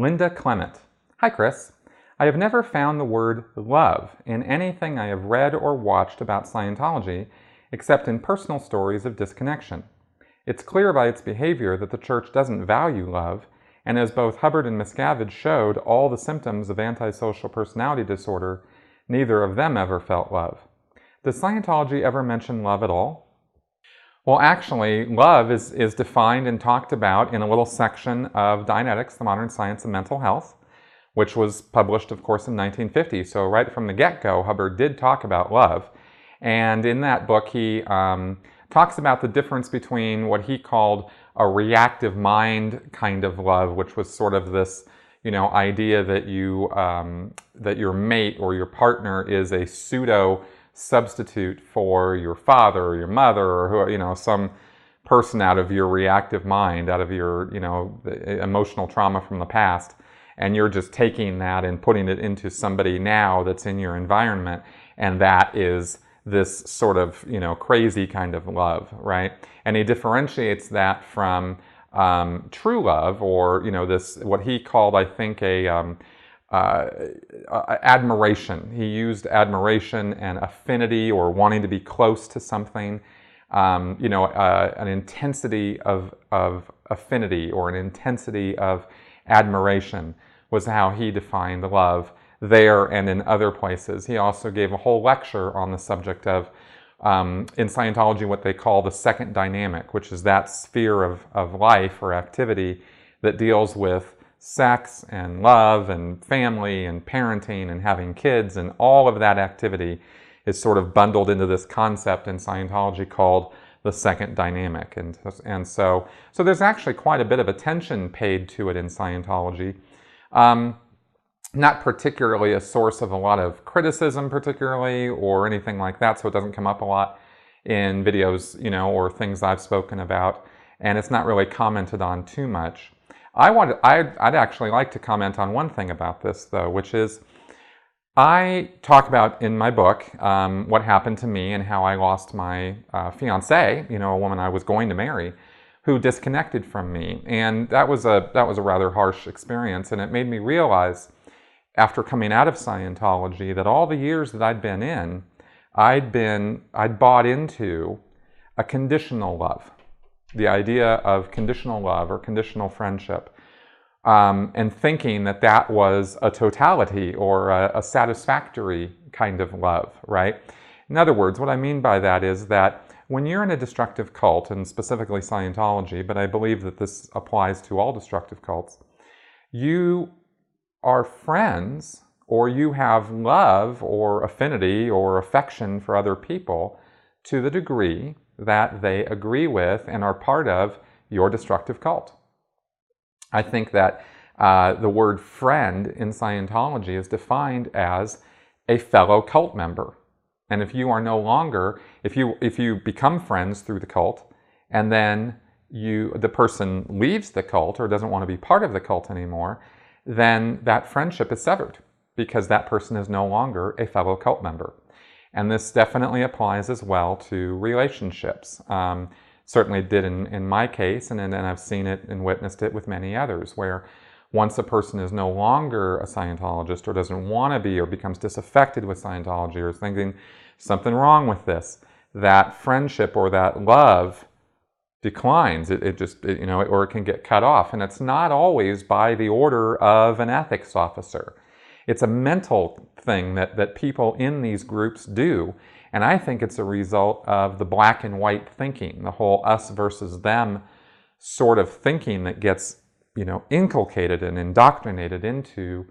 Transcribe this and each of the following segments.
Linda Clement. Hi, Chris. I have never found the word love in anything I have read or watched about Scientology, except in personal stories of disconnection. It's clear by its behavior that the church doesn't value love, and as both Hubbard and Miscavige showed all the symptoms of antisocial personality disorder, neither of them ever felt love. Does Scientology ever mention love at all? Well, actually, love is defined and talked about in a little section of Dianetics, the Modern Science of Mental Health, which was published, of course, in 1950. So right from the get-go, Hubbard did talk about love. And in that book, he talks about the difference between what he called a reactive mind kind of love, which was sort of this, idea that that your mate or your partner is a pseudo substitute for your father or your mother or who, some person out of your reactive mind, out of your, emotional trauma from the past, and you're just taking that and putting it into somebody now that's in your environment, and that is this sort of, crazy kind of love, right? And he differentiates that from true love, or, this, what he called, I think, admiration. He used admiration and affinity, or wanting to be close to something, an intensity of affinity or an intensity of admiration was how he defined love there and in other places. He also gave a whole lecture on the subject of, in Scientology, what they call the second dynamic, which is that sphere of life or activity that deals with sex and love and family and parenting and having kids, and all of that activity is sort of bundled into this concept in Scientology called the second dynamic. And so there's actually quite a bit of attention paid to it in Scientology. Not particularly a source of a lot of criticism particularly or anything like that, so it doesn't come up a lot in videos, or things I've spoken about, and it's not really commented on too much. I'd actually like to comment on one thing about this, though, which is I talk about in my book what happened to me and how I lost my fiancée, a woman I was going to marry, who disconnected from me, and that was a rather harsh experience, and it made me realize, after coming out of Scientology, that all the years that I'd been in, I'd bought into a conditional love. The idea of conditional love or conditional friendship, and thinking that that was a totality or a satisfactory kind of love, right? In other words, what I mean by that is that when you're in a destructive cult, and specifically Scientology, but I believe that this applies to all destructive cults, you are friends, or you have love or affinity or affection for other people to the degree that they agree with and are part of your destructive cult. I think that the word friend in Scientology is defined as a fellow cult member. And if you are no longer, if you become friends through the cult, and then the person leaves the cult or doesn't want to be part of the cult anymore, then that friendship is severed because that person is no longer a fellow cult member. And this definitely applies as well to relationships. Certainly did in my case, and I've seen it and witnessed it with many others, where once a person is no longer a Scientologist or doesn't want to be, or becomes disaffected with Scientology, or is thinking something wrong with this, that friendship or that love declines. It or it can get cut off. And it's not always by the order of an ethics officer. It's a mental thing that people in these groups do. And I think it's a result of the black and white thinking, the whole us versus them sort of thinking that gets, inculcated and indoctrinated into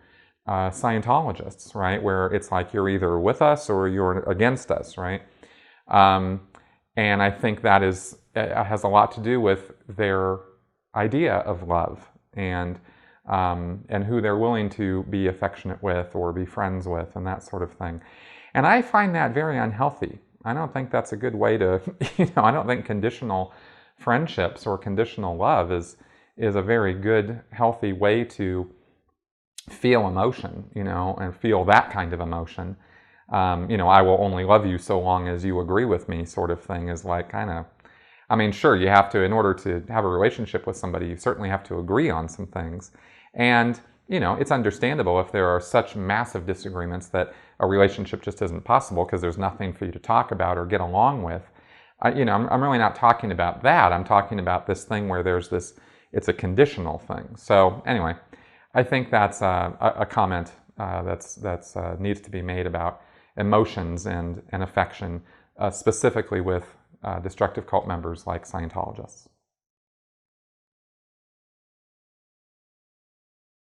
Scientologists, right? Where it's like you're either with us or you're against us, right? And I think that has a lot to do with their idea of love and who they're willing to be affectionate with or be friends with and that sort of thing. And I find that very unhealthy. I don't think that's a good way to, I don't think conditional friendships or conditional love is a very good, healthy way to feel emotion, and feel that kind of emotion. I will only love you so long as you agree with me sort of thing is like kind of, sure, you have to, in order to have a relationship with somebody, you certainly have to agree on some things. And it's understandable if there are such massive disagreements that a relationship just isn't possible because there's nothing for you to talk about or get along with. I'm really not talking about that. I'm talking about this thing where it's a conditional thing. So anyway, I think that's a comment that's needs to be made about emotions and affection, specifically with destructive cult members like Scientologists.